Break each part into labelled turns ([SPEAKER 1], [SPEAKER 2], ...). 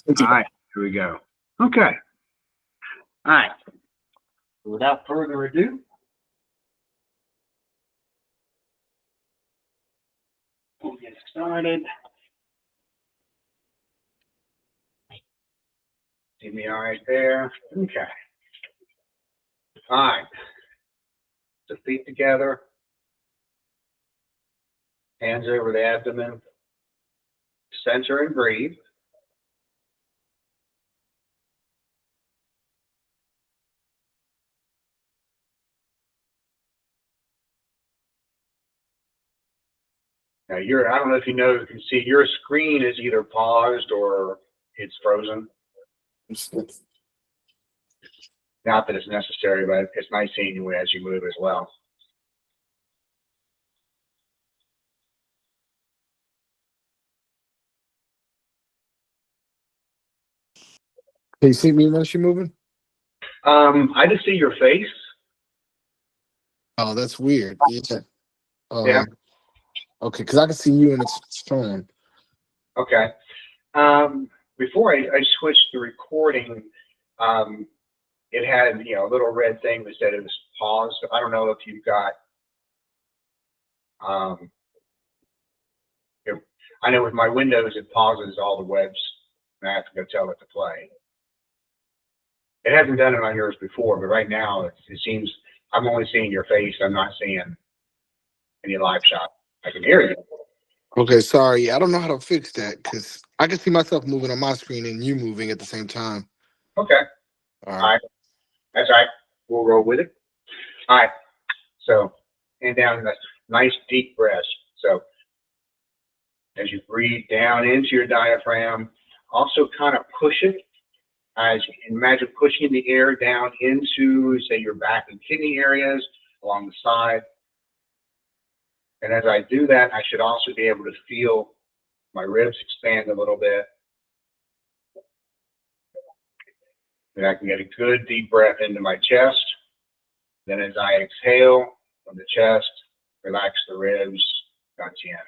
[SPEAKER 1] All right, here we go. Okay. All right. Without further ado, we'll get started. See me all right there? Okay. All right. So feet together, hands over the abdomen, center and breathe. Now I don't know if you know, you can see your screen is either paused or it's frozen. Not that it's necessary, but it's nice seeing you as you move as well.
[SPEAKER 2] Can you see me once you're moving?
[SPEAKER 1] I just see your face.
[SPEAKER 2] Oh, that's weird. Yeah.
[SPEAKER 1] Yeah.
[SPEAKER 2] Okay, because I can see you and it's showing.
[SPEAKER 1] Okay. Before I switched to recording, it had a little red thing that said it was paused. I don't know if you've got. I know with my Windows it pauses all the webs, and I have to go tell it to play. It hasn't done it on yours before, but right now it seems I'm only seeing your face. I'm not seeing any live shot. I can hear you.
[SPEAKER 2] Okay, sorry. I don't know how to fix that because I can see myself moving on my screen and you moving at the same time.
[SPEAKER 1] Okay. All right. That's all right. We'll roll with it. All right. So, and down, nice deep breaths. So, as you breathe down into your diaphragm, also kind of push it. As you imagine pushing the air down into, say, your back and kidney areas along the side. And as I do that, I should also be able to feel my ribs expand a little bit. And I can get a good deep breath into my chest. Then as I exhale from the chest, relax the ribs, dantian.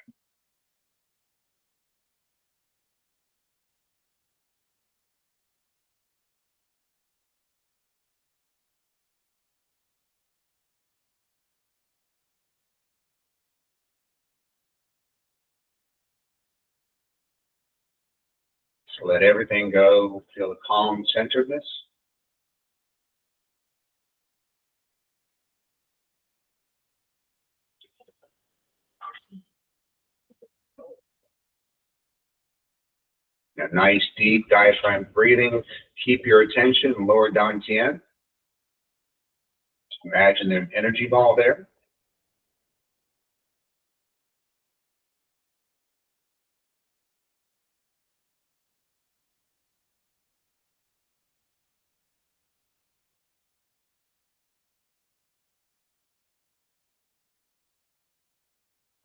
[SPEAKER 1] So let everything go, feel the calm centeredness. A nice deep diaphragm breathing. Keep your attention in lower dantian. Imagine there's an energy ball there.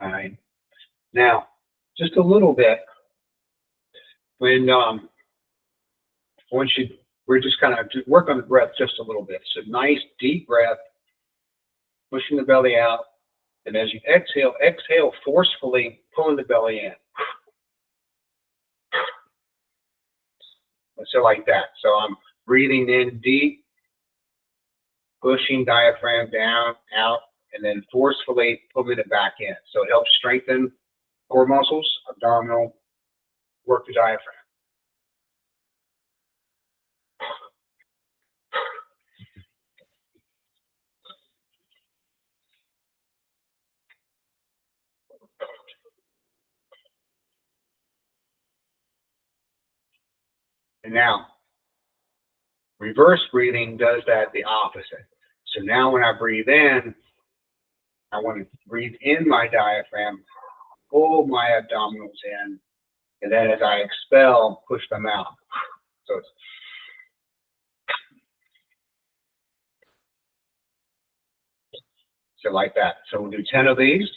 [SPEAKER 1] All right. Now, just a little bit. When we're just kind of work on the breath just a little bit. So nice deep breath, pushing the belly out, and as you exhale, exhale forcefully, pulling the belly in. So like that. So I'm breathing in deep, pushing diaphragm down, out, and then forcefully pulling it back in. So it helps strengthen core muscles, abdominal, work the diaphragm. And now, reverse breathing does that the opposite. So now when I breathe in, I want to breathe in my diaphragm, pull my abdominals in, and then as I expel, push them out. So it's so like that. So we'll do 10 of these.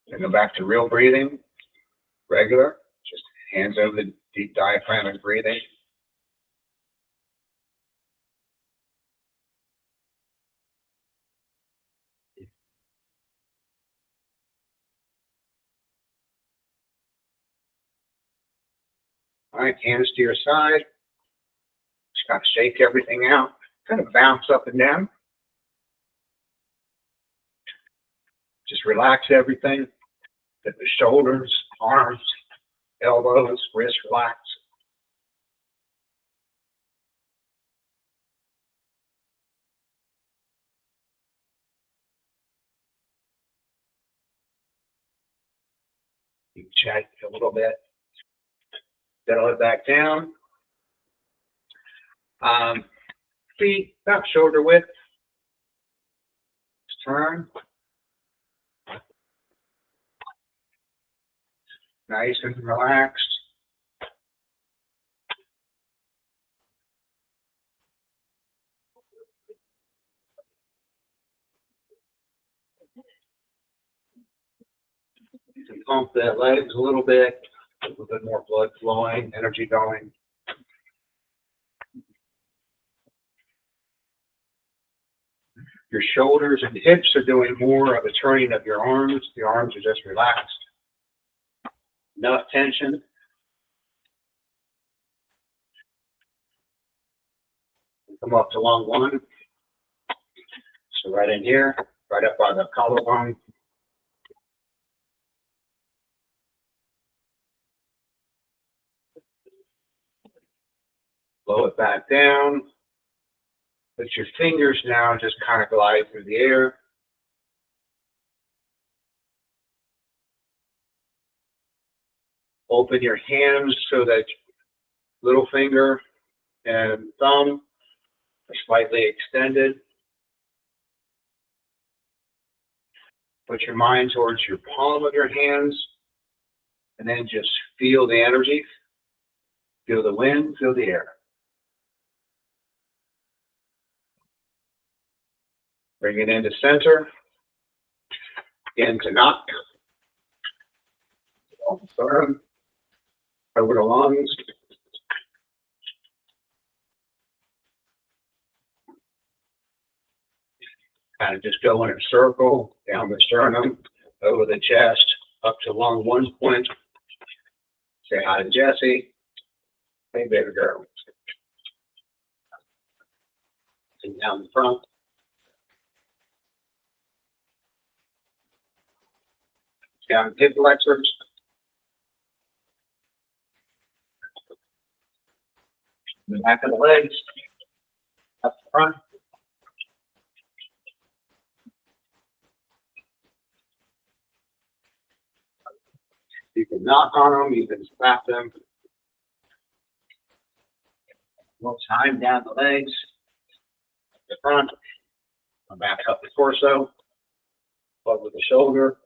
[SPEAKER 1] And go back to real breathing, regular, just hands over the deep diaphragmatic breathing. All right, hands to your side. Just kind of shake everything out. Kind of bounce up and down. Just relax everything. Get the shoulders, arms, elbows, wrists relax. You can check a little bit. Settle it back down. Feet about shoulder width. Just turn. Nice and relaxed. You can pump the legs a little bit more blood flowing, energy going. Your shoulders and hips are doing more of the turning of your arms. The arms are just relaxed. Enough tension. Come up to long one. So right in here, right up by the collarbone. Blow it back down. Let your fingers now just kind of glide through the air. Open your hands so that little finger and thumb are slightly extended. Put your mind towards your palm of your hands, and then just feel the energy. Feel the wind, feel the air. Bring it into center, into knock. Over the lungs. Kind of just go in a circle, down the sternum, over the chest, up to lung one point. Say hi to Jesse. Hey, baby girl. And down the front. Down hip flexors. The back of the legs. Up the front. You can knock on them, you can slap them. More time down the legs. The front. Come back up the torso. Over the shoulder.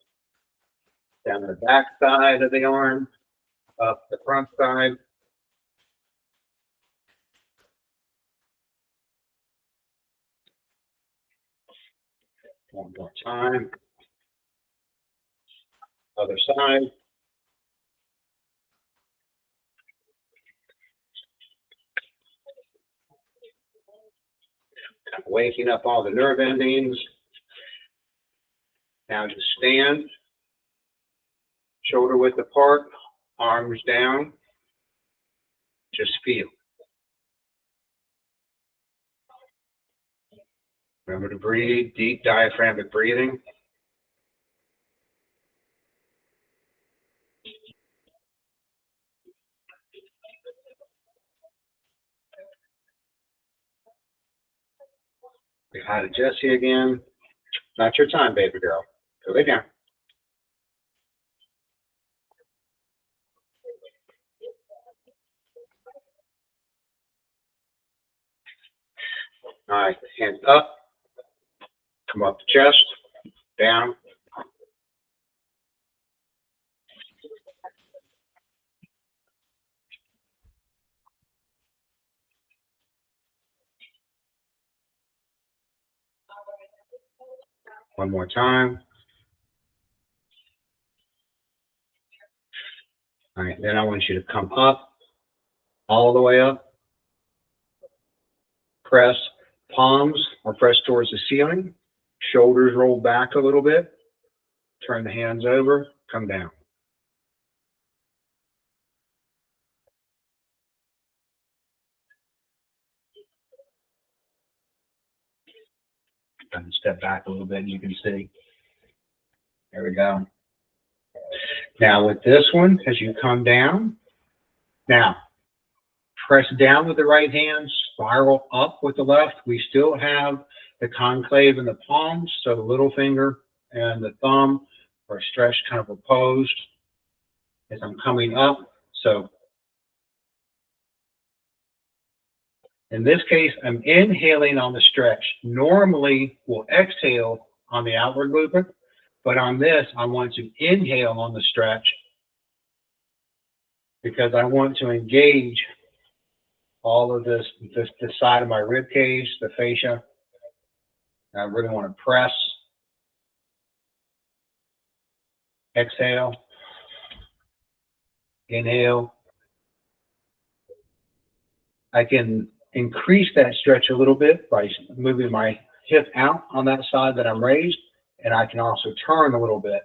[SPEAKER 1] Down the back side of the arm. Up the front side. One more time. Other side. Kind of waking up all the nerve endings. Now just stand. Shoulder width apart. Arms down. Just feel. Remember to breathe. Deep diaphragmatic breathing. Say hi to Jesse again. Not your time, baby girl. Go lay down. All right, hands up. Come up the chest. Down. One more time. All right, then I want you to come up, all the way up. Press palms or press towards the ceiling. Shoulders roll back a little bit. Turn the hands over, come down. I'm going to step back a little bit and you can see. There we go. Now with this one, as you come down, now press down with the right hand, spiral up with the left. We still have the concave in the palms, so the little finger and the thumb are stretched kind of opposed as I'm coming up. So in this case, I'm inhaling on the stretch. Normally, we'll exhale on the outward movement, but on this, I want to inhale on the stretch because I want to engage all of this side of my rib cage, the fascia. I really want to press. Exhale. Inhale. I can increase that stretch a little bit by moving my hip out on that side that I'm raised, and I can also turn a little bit,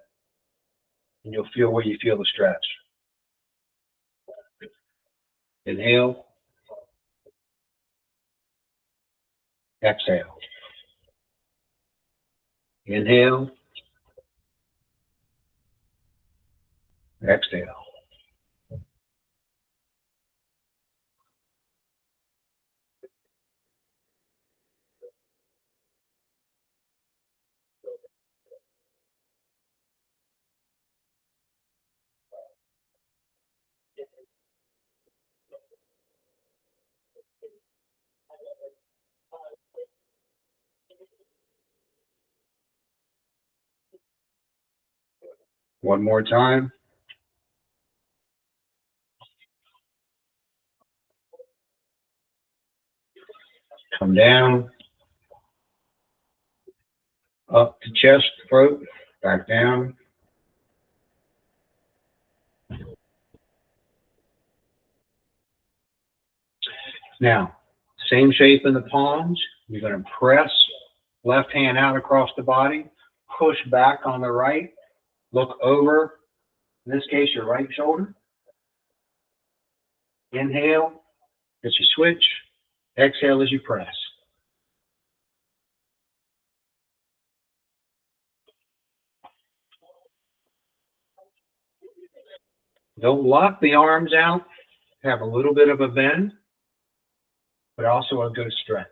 [SPEAKER 1] and you'll feel where you feel the stretch. Inhale. Exhale. Inhale. Exhale. One more time. Come down. Up to chest, throat, back down. Now, same shape in the palms. You're going to press left hand out across the body, push back on the right, look over, in this case, your right shoulder. Inhale as you switch. Exhale as you press. Don't lock the arms out. Have a little bit of a bend, but also a good stretch.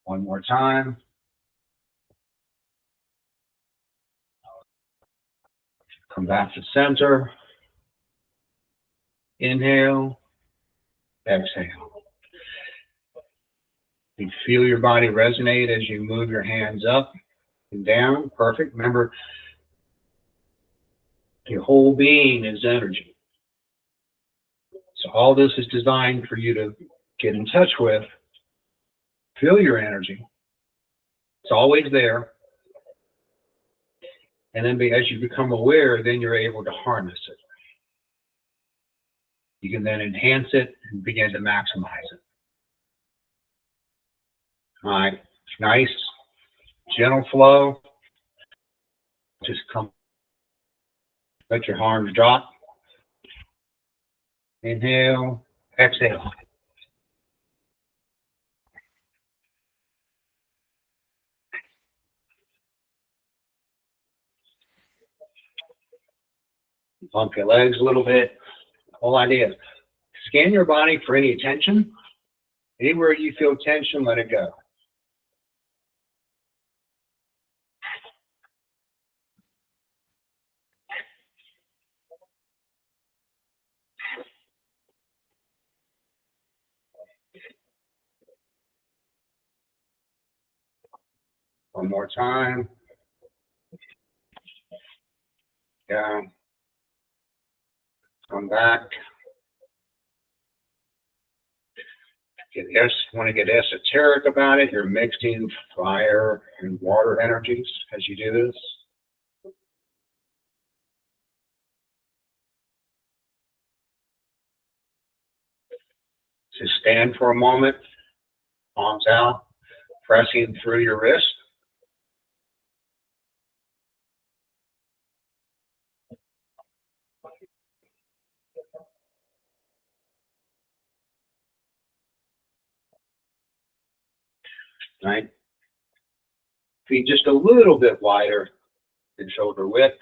[SPEAKER 1] One more time. Come back to center. Inhale. Exhale. You feel your body resonate as you move your hands up and down. Perfect. Remember, your whole being is energy. So all this is designed for you to get in touch with. Feel your energy. It's always there. And then as you become aware, then you're able to harness it. You can then enhance it and begin to maximize it. All right, nice, gentle flow. Just come, let your arms drop. Inhale, exhale. Bump your legs a little bit. The whole idea is scan your body for any tension. Anywhere you feel tension, let it go. One more time. Down. Come back. Want to get esoteric about it. You're mixing fire and water energies as you do this. to stand for a moment, palms out, pressing through your wrist. Right? Feet just a little bit wider than shoulder width.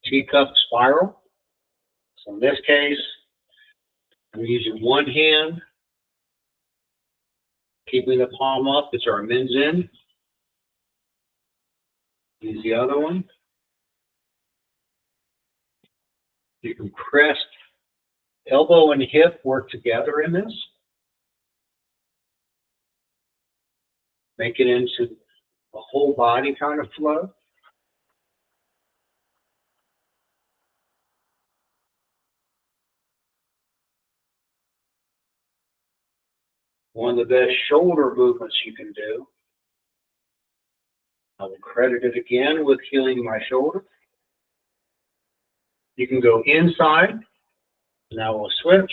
[SPEAKER 1] Teacup spiral. So in this case, I'm using one hand, keeping the palm up. It's our min's in. Use the other one. You can press, elbow and hip work together in this. Make it into a whole body kind of flow. One of the best shoulder movements you can do. I will credit it again with healing my shoulder. You can go inside. Now we'll switch.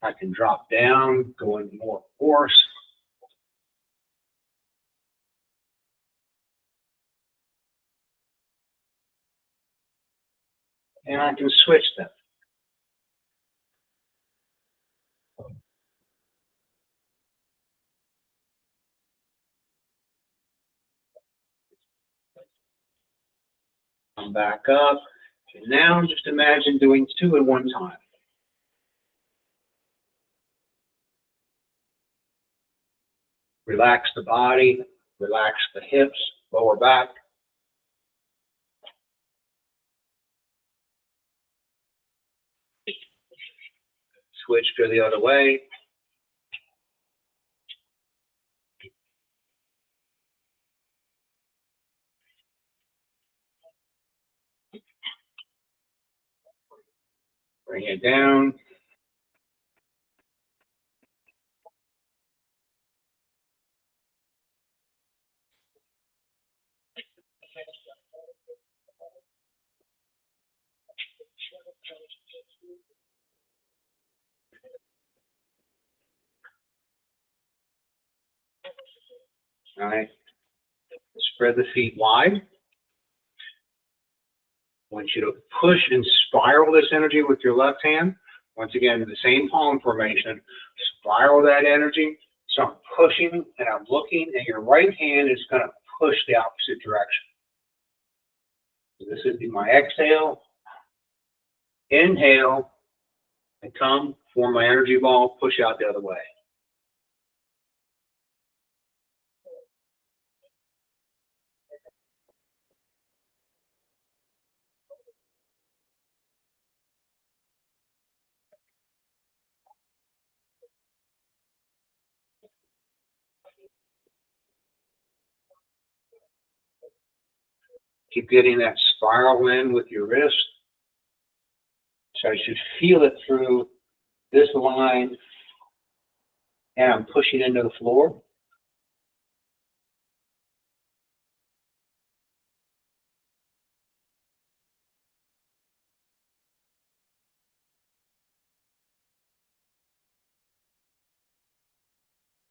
[SPEAKER 1] I can drop down, go into more force. And I can switch them. Come back up. And now just imagine doing two at one time. Relax the body, relax the hips, lower back. Switch to the other way. Bring it down. All right. Spread the feet wide. I want you to push and spiral this energy with your left hand. Once again, the same palm formation. Spiral that energy. So I'm pushing and I'm looking, and your right hand is going to push the opposite direction. So this would be my exhale. Inhale, and come, form my energy ball, push out the other way. Keep getting that spiral in with your wrist. So I should feel it through this line, and I'm pushing into the floor.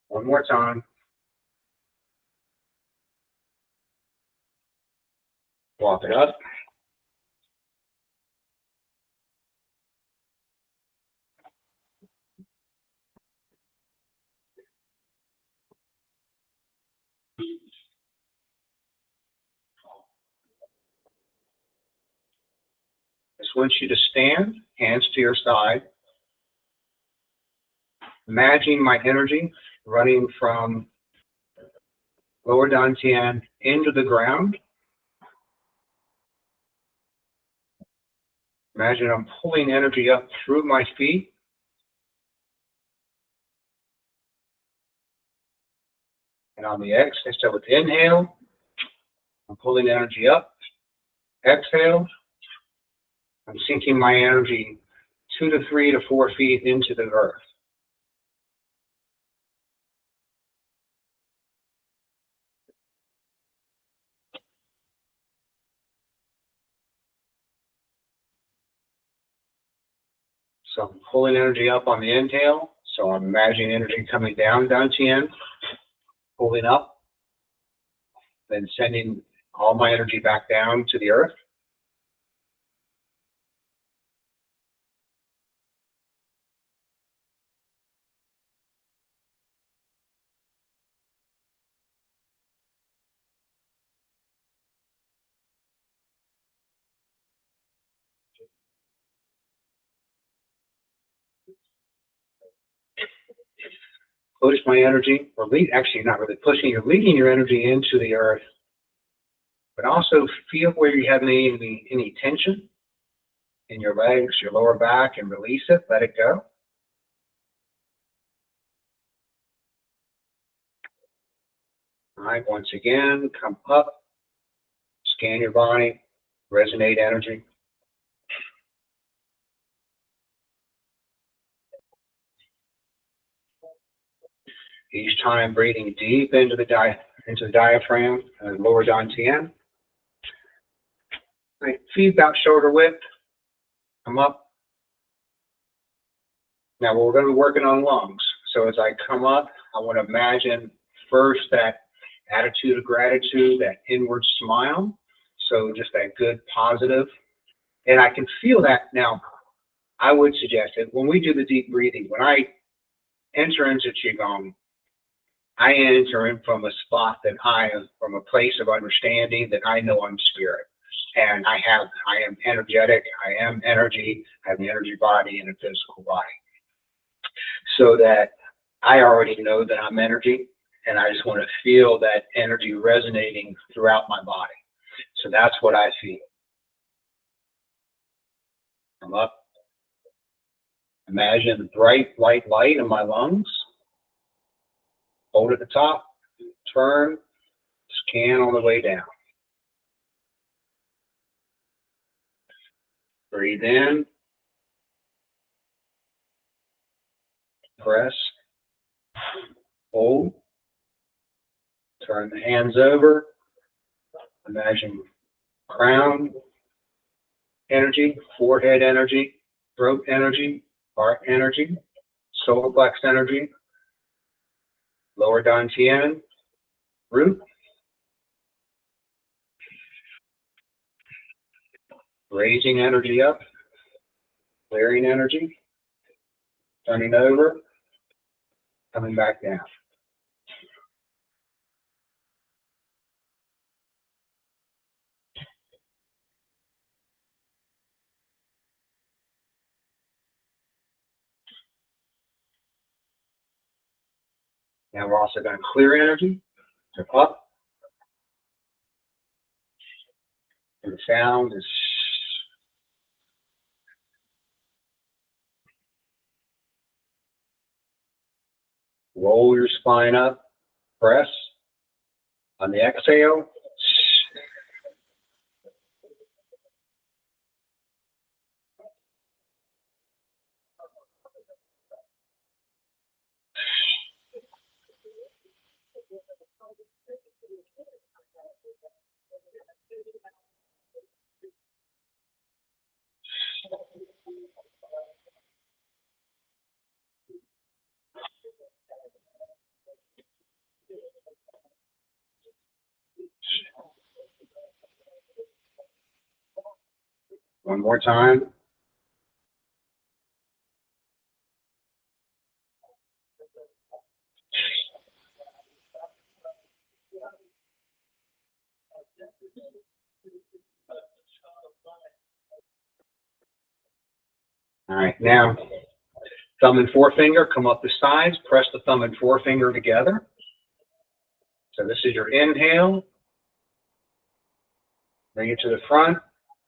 [SPEAKER 1] One more time. Walk it up. Just want you to stand, hands to your side. Imagining my energy running from lower dantian into the ground. Imagine I'm pulling energy up through my feet. And on the exhale, so with inhale, I'm pulling energy up. Exhale, I'm sinking my energy 2 to 3 to 4 feet into the earth. pulling energy up on the inhale. So I'm imagining energy coming down Dantian, pulling up, then sending all my energy back down to the earth. Push my energy, or lead, actually not really pushing, you're leading your energy into the earth, but also feel where you have any tension in your legs, your lower back, and release it, let it go. All right, once again, come up, scan your body, resonate energy. Each time breathing deep into the diaphragm and lower dantian. Right, feet about shoulder width. Come up. Now we're going to be working on lungs. So as I come up, I want to imagine first that attitude of gratitude, that inward smile. So just that good, positive. And I can feel that now. I would suggest that when we do the deep breathing, when I enter into Qigong, I enter in from a spot that I am, from a place of understanding that I know I'm spirit. And I am energetic, I am energy, I have an energy body and a physical body. So that I already know that I'm energy, and I just want to feel that energy resonating throughout my body. So that's what I feel. I'm up. Imagine bright white light in my lungs. Hold at the top, turn, scan on the way down. Breathe in, press, hold, turn the hands over. Imagine crown energy, forehead energy, throat energy, heart energy, solar plex energy, lower dantian, root, raising energy up, clearing energy, turning over, coming back down. Now we're also going to clear energy, so up, and the sound is roll your spine up, press. On the exhale, one more time. All right, now thumb and forefinger come up the sides, press the thumb and forefinger together. So this is your inhale. Bring it to the front,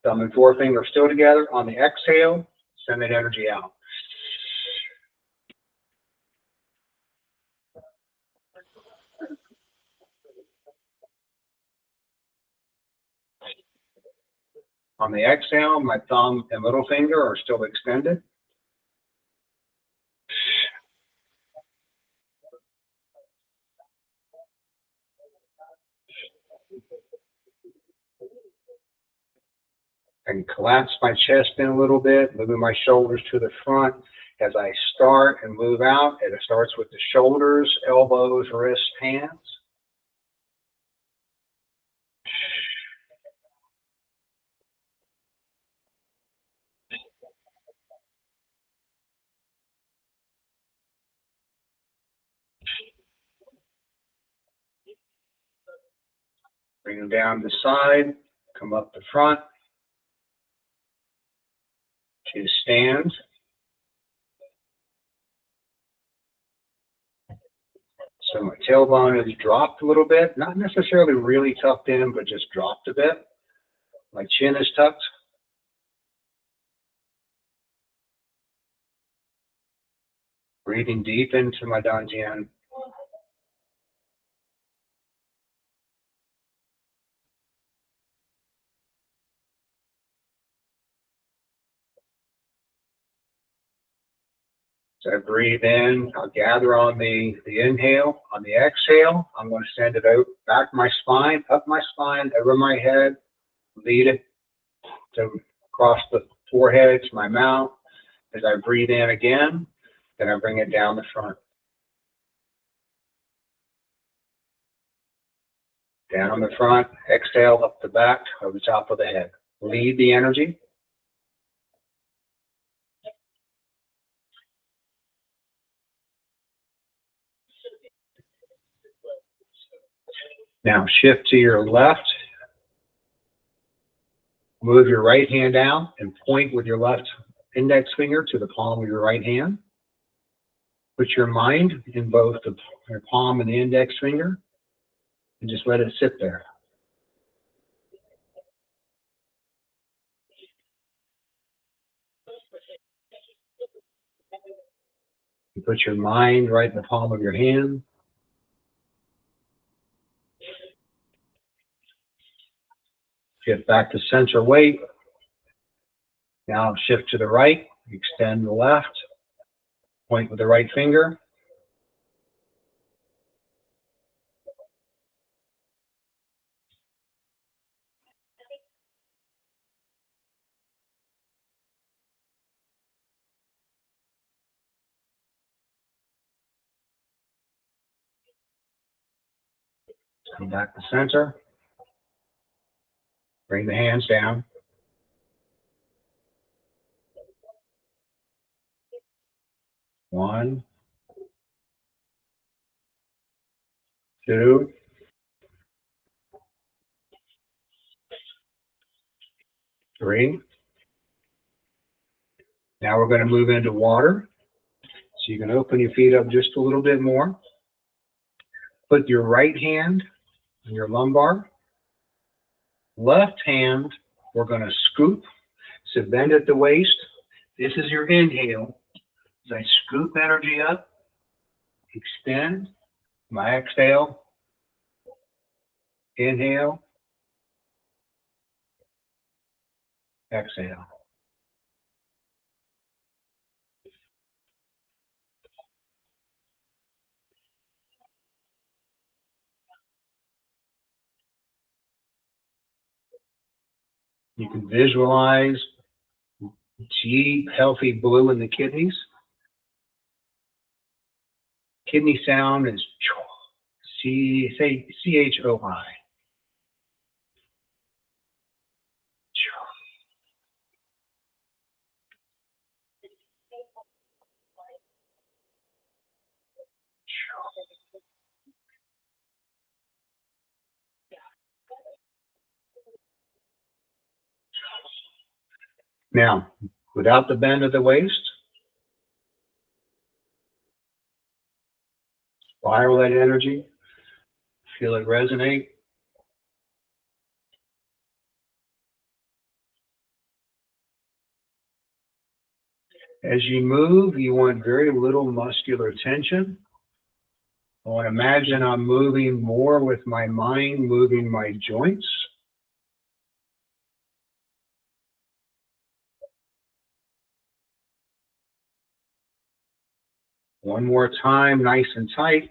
[SPEAKER 1] thumb and forefinger still together. On the exhale, send that energy out. On the exhale, my thumb and little finger are still extended. And collapse my chest in a little bit, moving my shoulders to the front. As I start and move out, it starts with the shoulders, elbows, wrists, hands. Bring them down the side, come up the front to stand. So my tailbone is dropped a little bit, not necessarily really tucked in, but just dropped a bit. My chin is tucked. Breathing deep into my dantian. So I breathe in, I'll gather on the inhale. On the exhale, I'm going to send it out, back my spine, up my spine, over my head, lead it to across the forehead to my mouth. As I breathe in again, then I bring it down the front. Down the front, exhale up the back, over the top of the head. Lead the energy. Now shift to your left. Move your right hand down and point with your left index finger to the palm of your right hand. Put your mind in both your palm and the index finger and just let it sit there. You put your mind right in the palm of your hand. Get back to center weight. Now shift to the right, extend the left, point with the right finger. Come back to center. Bring the hands down. One, two, three. Now we're going to move into water. So you can open your feet up just a little bit more. Put your right hand on your lumbar. Left hand, we're going to scoop. So bend at the waist. This is your inhale. As I scoop energy up, extend. My exhale, inhale, exhale. You can visualize deep, healthy blue in the kidneys. Kidney sound is C-H-O-I. Now, without the bend of the waist, spiral that energy, feel it resonate. As you move, you want very little muscular tension. I want to imagine I'm moving more with my mind, moving my joints. One more time, nice and tight.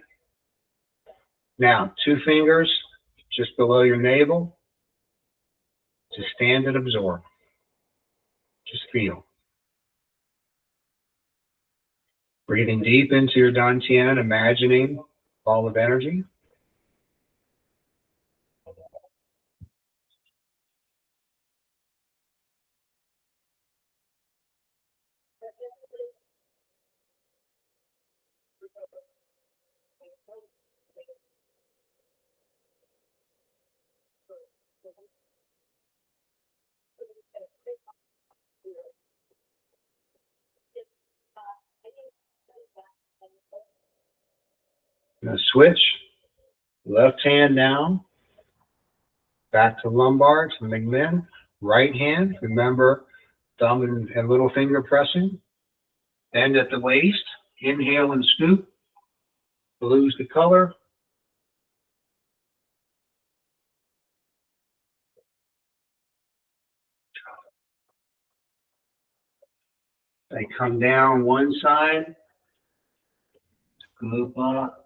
[SPEAKER 1] Now, two fingers just below your navel. Just stand and absorb. Just feel. Breathing deep into your dantian, imagining ball of energy. Now switch, left hand now, back to lumbar, to Mingmen. Right hand, remember thumb and little finger pressing. Bend at the waist, inhale and scoop, lose the color. They come down one side, scoop up.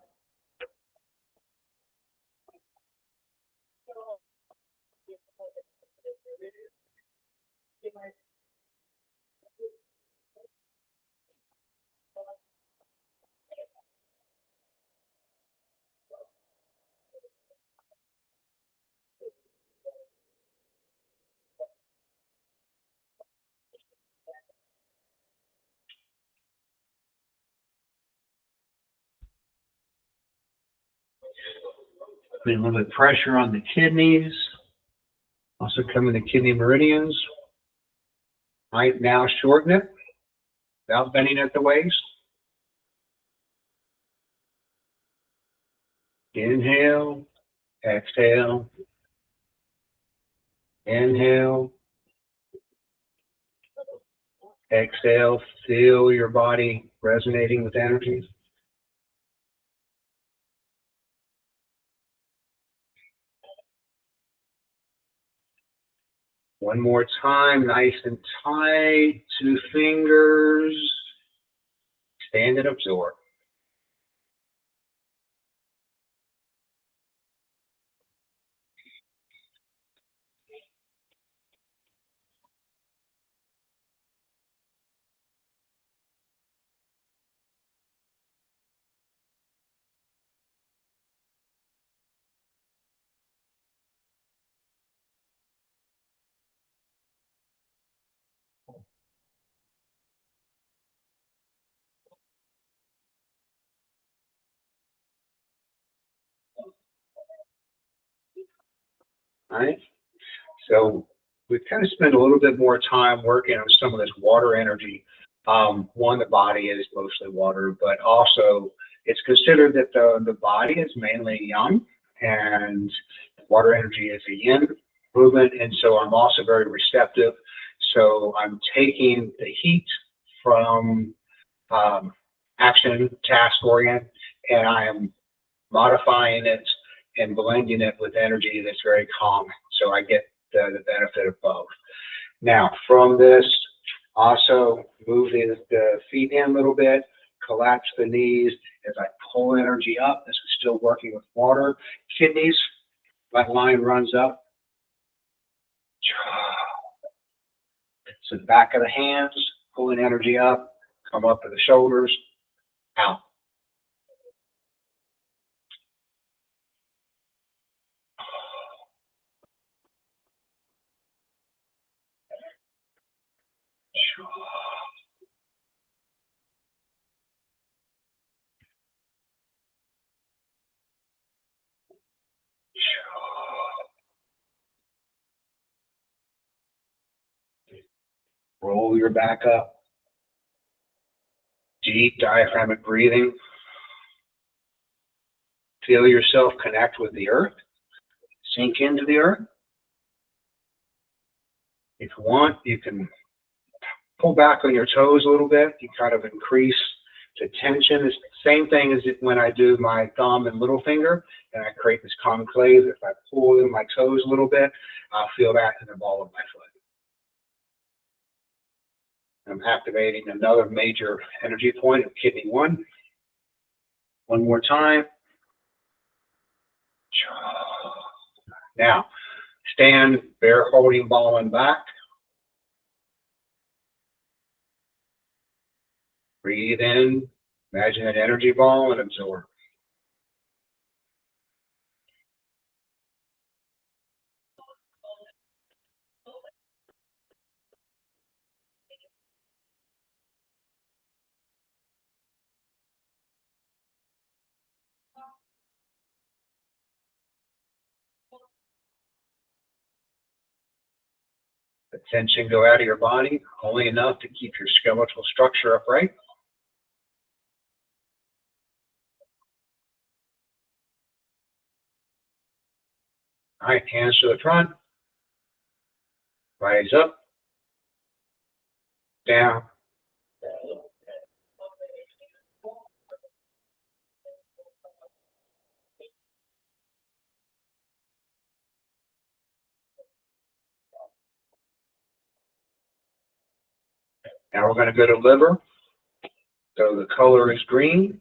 [SPEAKER 1] Putting a little bit of pressure on the kidneys. Also coming the kidney meridians. Right now, shorten it without bending at the waist. Inhale, exhale, inhale, exhale. Feel your body resonating with energy. One more time, nice and tight, 2 fingers. Stand and absorb. All right. So we kind of spend a little bit more time working on some of this water energy. One, the body is mostly water, but also it's considered that the body is mainly yang, and water energy is a yin movement, and so I'm also very receptive. So I'm taking the heat from action, task orient, and I am modifying it and blending it with energy that's very calm. So I get the benefit of both. Now, from this, also move the feet in a little bit, collapse the knees as I pull energy up. This is still working with water. Kidneys, that line runs up. So the back of the hands, pulling energy up, come up to the shoulders, out. Roll your back up. Deep diaphragmatic breathing. Feel yourself connect with the earth. Sink into the earth. If you want, you can pull back on your toes a little bit. You kind of increase the tension. It's the same thing as when I do my thumb and little finger, and I create this conclave. If I pull in my toes a little bit, I'll feel that in the ball of my foot. I'm activating another major energy point of kidney 1. One more time. Now, stand, bear holding ball and back. Breathe in Imagine an energy ball and absorb. The tension go out of your body, only enough to keep your skeletal structure upright. All right, hands to the front. Rise up, down. Now we're going to go to liver. So the color is green.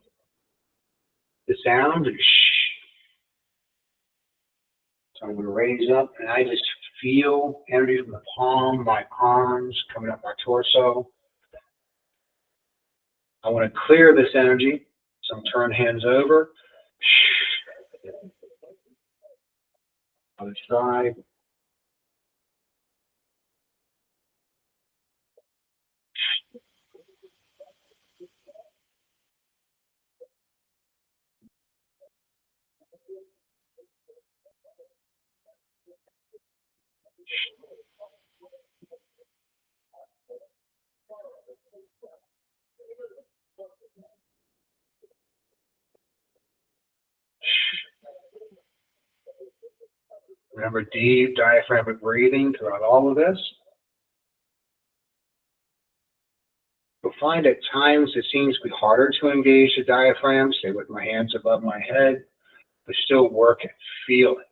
[SPEAKER 1] The sound is shh. So I'm going to raise up, and I just feel energy from the palm, my arms, coming up my torso. I want to clear this energy, so I'm turn hands over. Shh. Other side. Remember deep diaphragmatic breathing throughout all of this. You'll find at times it seems to be harder to engage the diaphragm, stay with my hands above my head, but still work it, feel it.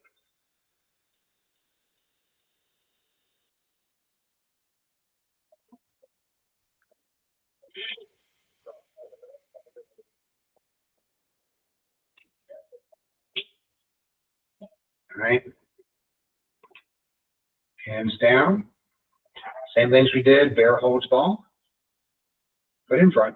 [SPEAKER 1] All right? Hands down. Same things we did, bear holds ball, but in front.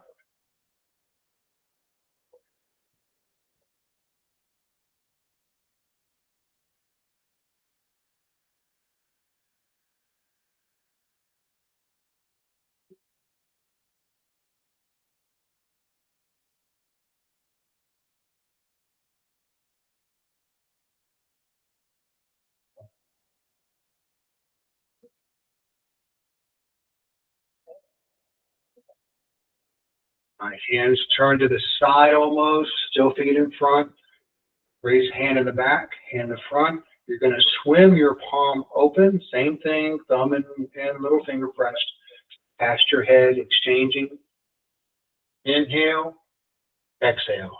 [SPEAKER 1] My hands turn to the side almost, still feet in front. Raise hand in the back, hand in the front. You're going to swim your palm open. Same thing, thumb and little finger pressed past your head, exchanging. Inhale, exhale.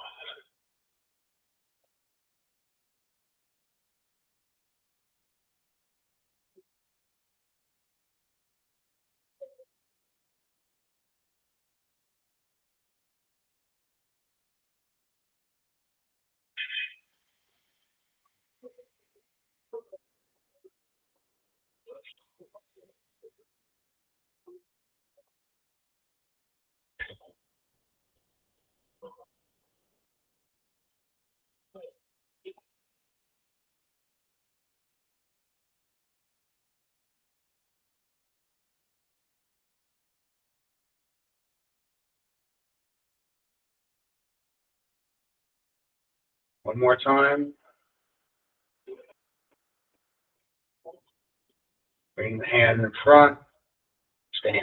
[SPEAKER 1] One more time. Bring the hand in front, stand.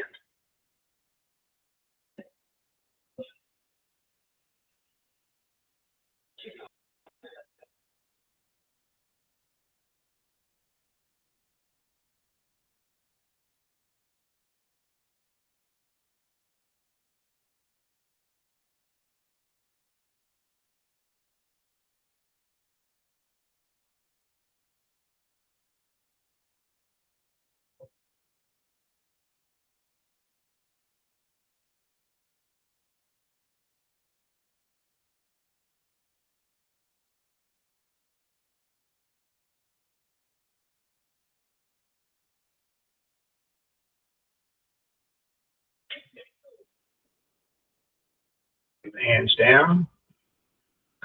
[SPEAKER 1] Hands down,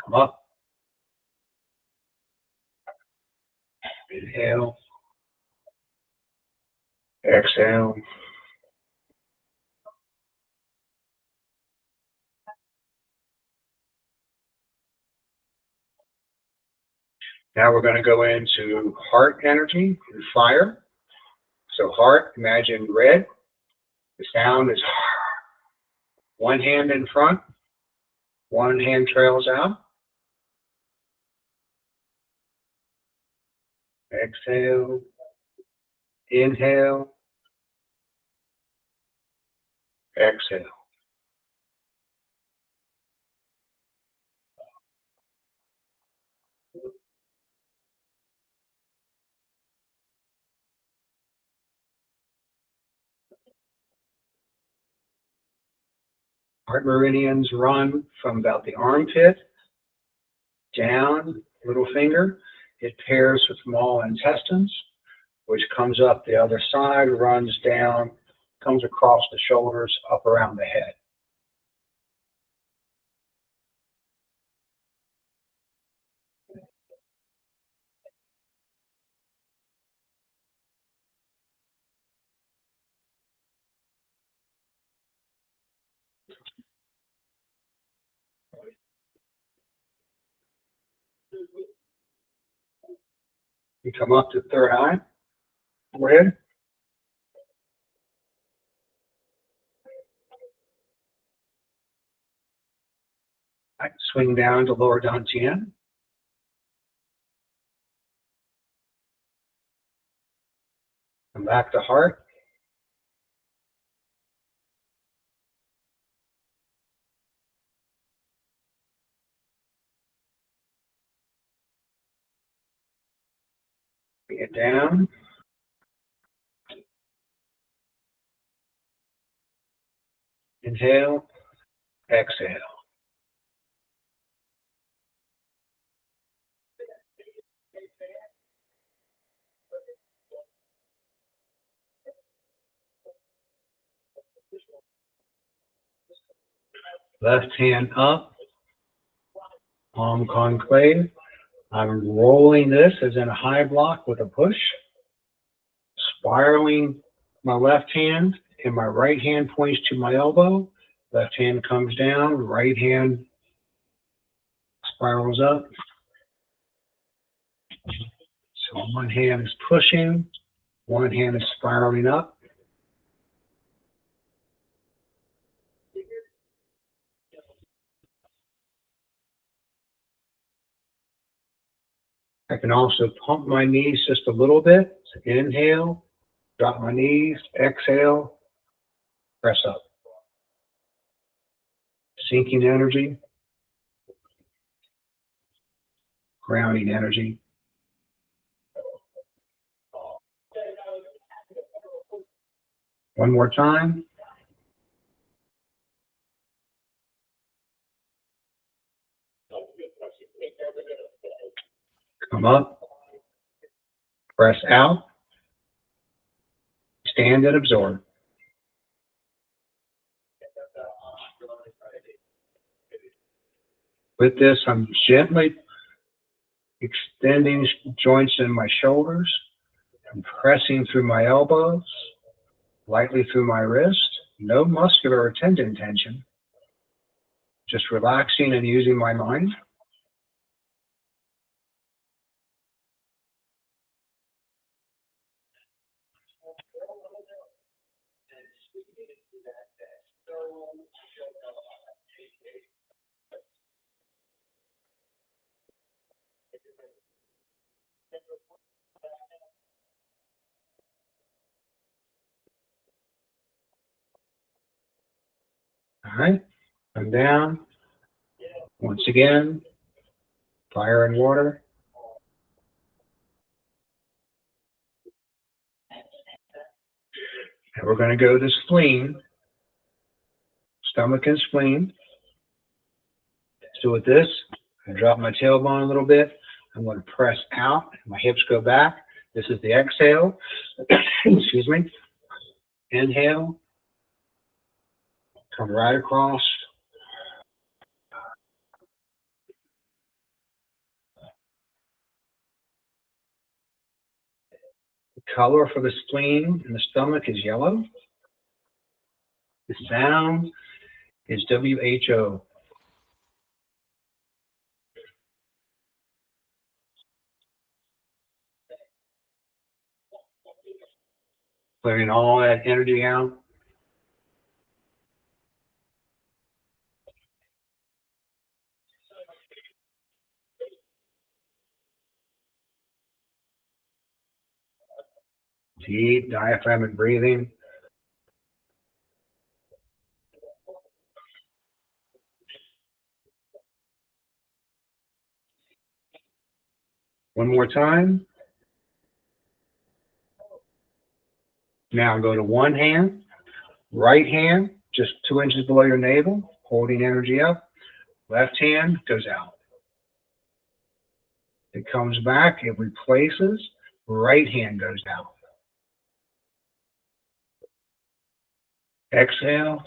[SPEAKER 1] come up. Inhale. Exhale. Now we're going to go into heart energy and fire. So heart, imagine red. The sound is one hand in front, one hand trails out. Exhale. Inhale. Exhale. Heart meridians run from about the armpit down, little finger. It pairs with small intestines, which comes up the other side, runs down, comes across the shoulders, up around the head. You come up to third eye, forehead. I swing down to lower dantian. Come back to heart. Bring it down. Inhale, exhale. Left hand up, palm concave. I'm rolling this as in a high block with a push, spiraling my left hand, and my right hand points to my elbow. Left hand comes down, right hand spirals up. So one hand is pushing, one hand is spiraling up. I can also pump my knees just a little bit. So inhale, drop my knees, exhale, press up. Sinking energy, grounding energy. One more time. Come up, press out, stand and absorb. With this, I'm gently extending joints in my shoulders. I'm pressing through my elbows, lightly through my wrist. No muscular or tendon tension. Just relaxing and using my mind. All right, come down. Once again, fire and water. And we're going to go to spleen, stomach and spleen. So with this, I drop my tailbone a little bit. I'm going to press out. My hips go back. This is the exhale. Excuse me. Inhale. Come right across. color for the spleen and the stomach is yellow. The sound is WHO. Clearing all that energy out. Deep diaphragmatic breathing. One more time. Now go to one hand, right hand, just 2 inches below your navel, holding energy up. Left hand goes out. It comes back, it replaces, right hand goes out. Exhale.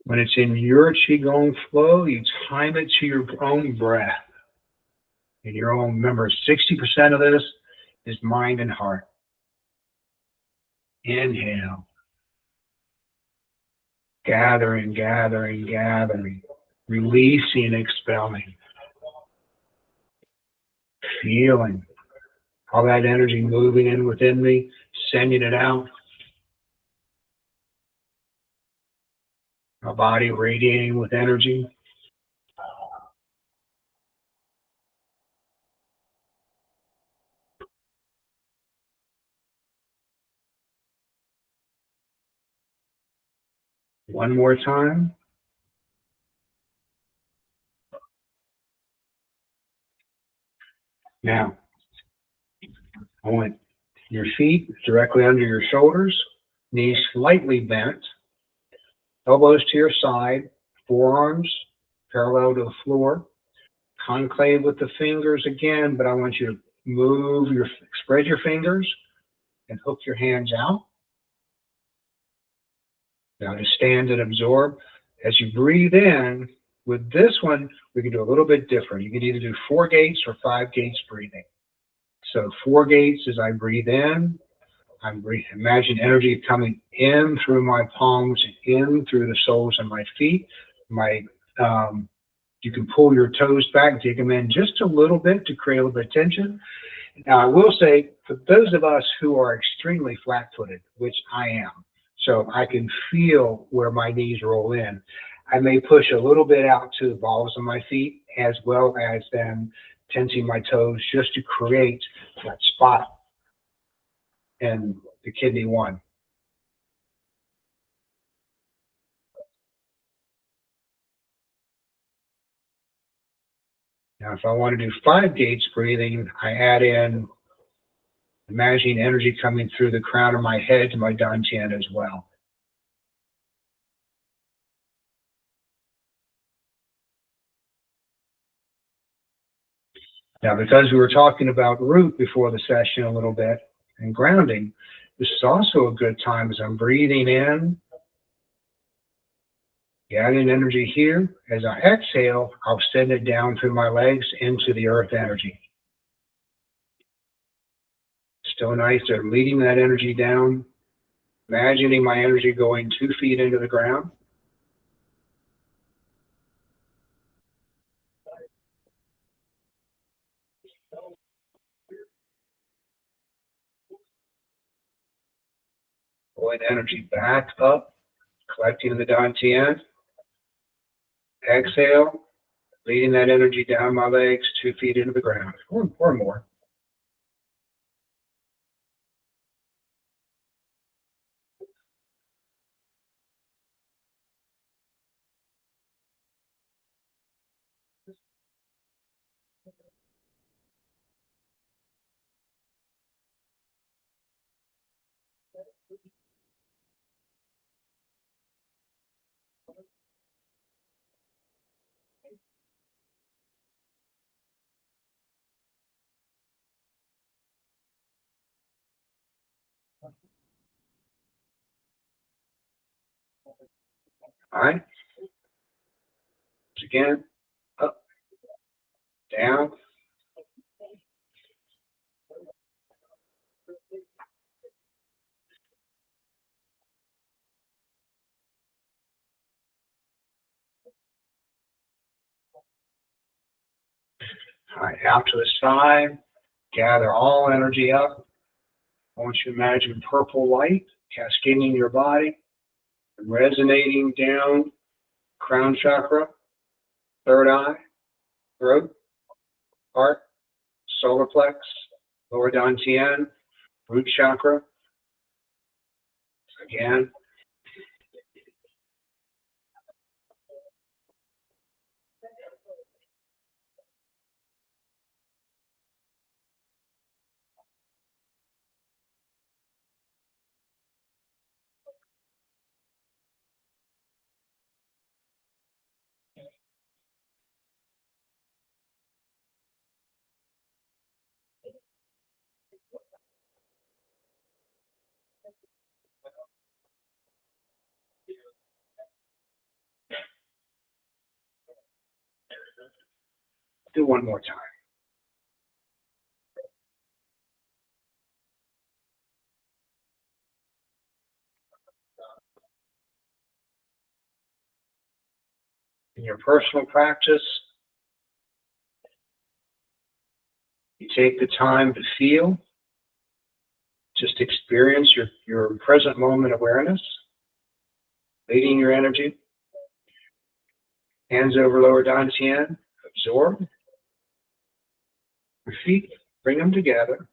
[SPEAKER 1] When it's in your Qigong flow, you time it to your own breath. And your own, remember, 60% of this is mind and heart. Inhale. Gathering, gathering, gathering. Releasing, expelling. Feeling all that energy moving in within me, sending it out. My body radiating with energy. One more time. Now, I want your feet directly under your shoulders, knees slightly bent, elbows to your side, forearms parallel to the floor, concave with the fingers again, but I want you to spread your fingers and hook your hands out. Now just stand and absorb. As you breathe in, with this one, we can do a little bit different. You can either do 4 gates or 5 gates breathing. So 4 gates as I breathe in, imagine energy coming in through my palms, in through the soles of my feet. You can pull your toes back, dig them in just a little bit to create a little bit of tension. Now, I will say, for those of us who are extremely flat-footed, which I am, so I can feel where my knees roll in, I may push a little bit out to the balls of my feet, as well as then tensing my toes just to create that spot in the kidney 1. Now, if I want to do 5 gates breathing, I add in imagining energy coming through the crown of my head to my dantian as well. Now, because we were talking about root before the session a little bit and grounding, this is also a good time as I'm breathing in, gathering energy here. As I exhale, I'll send it down through my legs into the earth energy. Still nice. I'm leading that energy down, imagining my energy going 2 feet into the ground. Pulling energy back up, collecting the dantian. Exhale, leading that energy down my legs 2 feet into the ground, or more. All right. Again, up, down. All right, out to the side. Gather all energy up. I want you to imagine purple light cascading your body, resonating down crown chakra, third eye, throat, heart, solar plex, lower dantian, root chakra. Again. Do one more time. In your personal practice, you take the time to feel, just experience your present moment awareness, leading your energy, hands over lower dantian, absorb, your feet, bring them together,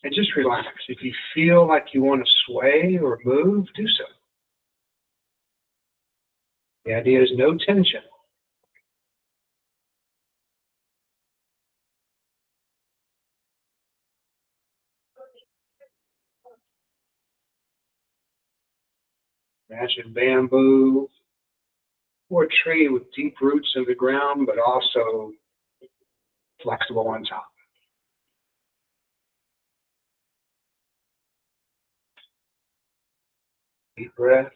[SPEAKER 1] and just relax. If you feel like you want to sway or move, do so. The idea is no tension. Imagine bamboo or a tree with deep roots in the ground, but also flexible on top. Deep breath.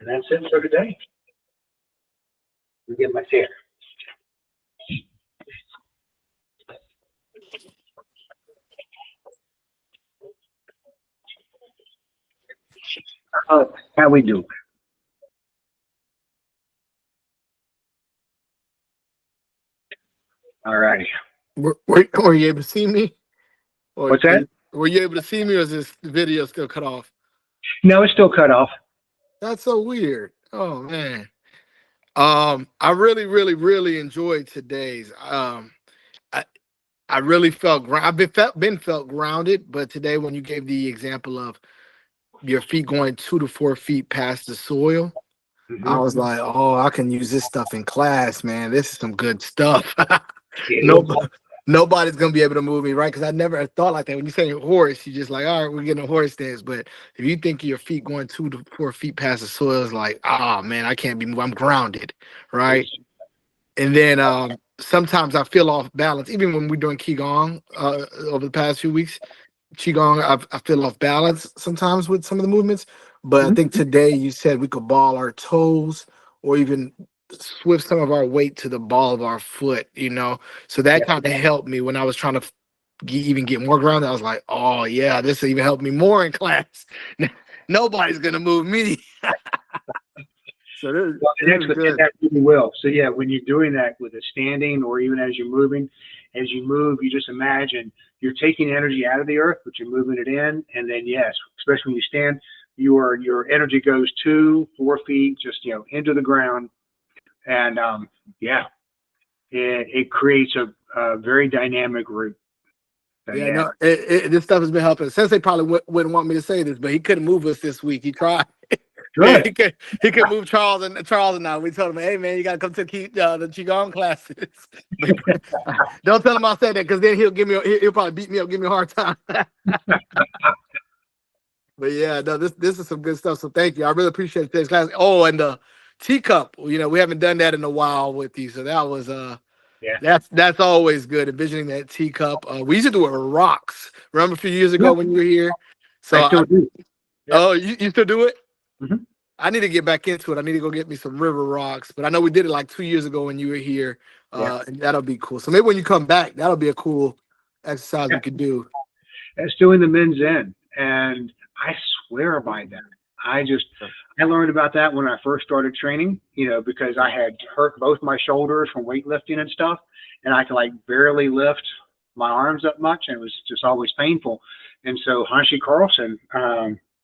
[SPEAKER 1] And that's it for today. Let me get my chair. How we do? All righty.
[SPEAKER 2] Were you able to see me? Or,
[SPEAKER 1] What's that?
[SPEAKER 2] were you able to see me, or is this video still cut off?
[SPEAKER 1] No, it's still cut off.
[SPEAKER 2] That's so weird. Oh man. I really, really, really enjoyed today's. I really felt I've been felt grounded, but today when you gave the example of your feet going 2 to 4 feet past the soil, I was like, oh, I can use this stuff in class, man. This is some good stuff. Nobody's gonna be able to move me, right? Because I never thought like that. When you say horse, you just like, all right, we're getting a horse dance. But if you think your feet going 2 to 4 feet past the soil, is like, oh man, I can't be moved. I'm grounded, right? And then sometimes I feel off balance, even when we're doing Qigong over the past few weeks. Qigong, I feel off balance sometimes with some of the movements. But I think today you said we could ball our toes or even swift some of our weight to the ball of our foot, you know? So that kind of helped me when I was trying to even get more grounded. I was like, oh, yeah, this even helped me more in class. Nobody's going to move me. So
[SPEAKER 1] that really will. So yeah, when you're doing that with a standing or even as you're moving, as you move, you just imagine you're taking energy out of the earth, but you're moving it in. And then yes, especially when you stand, your energy goes 2, 4 feet, just into the ground. And it creates a very dynamic route. So,
[SPEAKER 2] yeah, no, this stuff has been helping. Sensei probably wouldn't want me to say this, but he couldn't move us this week. He tried.
[SPEAKER 1] Good.
[SPEAKER 2] He could move Charles and I. We told him, hey man, you gotta come to the Qigong classes. Don't tell him I said that, because then he'll probably beat me up, give me a hard time. But yeah, no, this is some good stuff. So thank you. I really appreciate today's class. Oh, and the teacup, we haven't done that in a while with you. So that was
[SPEAKER 1] Yeah.
[SPEAKER 2] that's always good. Envisioning that teacup. We used to do it with rocks. Remember a few years ago when you were here? So
[SPEAKER 1] I still do. Yeah.
[SPEAKER 2] Oh, you still do it?
[SPEAKER 1] Mhm.
[SPEAKER 2] I need to get back into it. I need to go get me some river rocks. But I know we did it like 2 years ago when you were here.
[SPEAKER 1] Yeah.
[SPEAKER 2] And that'll be cool. So maybe when you come back, that'll be a cool exercise
[SPEAKER 1] Yeah.
[SPEAKER 2] we could do.
[SPEAKER 1] It's doing the men's end, and I swear by that. I learned about that when I first started training, because I had hurt both my shoulders from weightlifting and stuff, and I could like barely lift my arms up much, and it was just always painful. And so Hanshi Carlson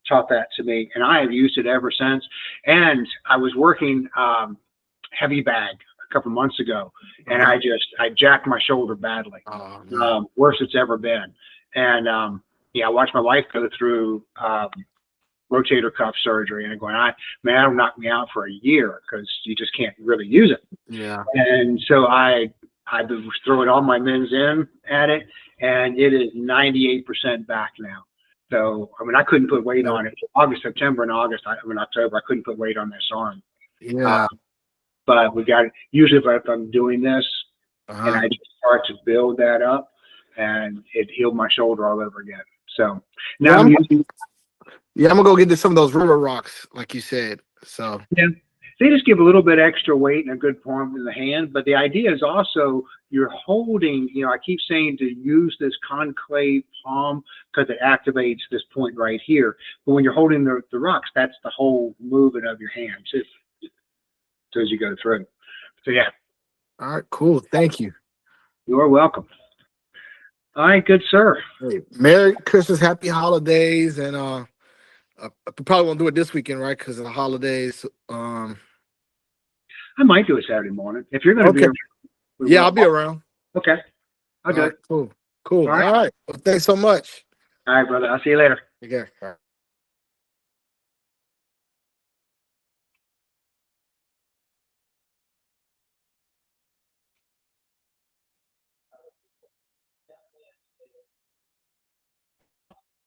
[SPEAKER 1] taught that to me, and I have used it ever since. And I was working heavy bag a couple months ago, and I jacked my shoulder badly, worst it's ever been. And I watched my wife go through rotator cuff surgery, and I'm going, that'll knock me out for a year, because you just can't really use it.
[SPEAKER 2] Yeah.
[SPEAKER 1] And so I was throwing all my men's in at it, and it is 98% back now. So I couldn't put weight on it. October and October, I couldn't put weight on this arm.
[SPEAKER 2] Yeah.
[SPEAKER 1] But we got it. Usually if I'm doing this and I just start to build that up, and it healed my shoulder all over again. So now I'm
[SPEAKER 2] gonna go get some of those river rocks, like you said. So
[SPEAKER 1] yeah, they just give a little bit extra weight and a good form in the hand. But the idea is also you're holding. I keep saying to use this concave palm, because it activates this point right here. But when you're holding the rocks, that's the whole movement of your hand too. So as you go through. So yeah.
[SPEAKER 2] All right, cool. Thank you.
[SPEAKER 1] You're welcome. All right, good sir.
[SPEAKER 2] Hey, Merry Christmas, Happy Holidays, and I probably won't do it this weekend, right? Because of the holidays.
[SPEAKER 1] I might do it Saturday morning if you're going to be around.
[SPEAKER 2] Yeah, I'll be around.
[SPEAKER 1] Okay, I'll do it.
[SPEAKER 2] Cool. All right. Well, thanks so much.
[SPEAKER 1] All right, brother. I'll see you later.
[SPEAKER 2] Take care. All right.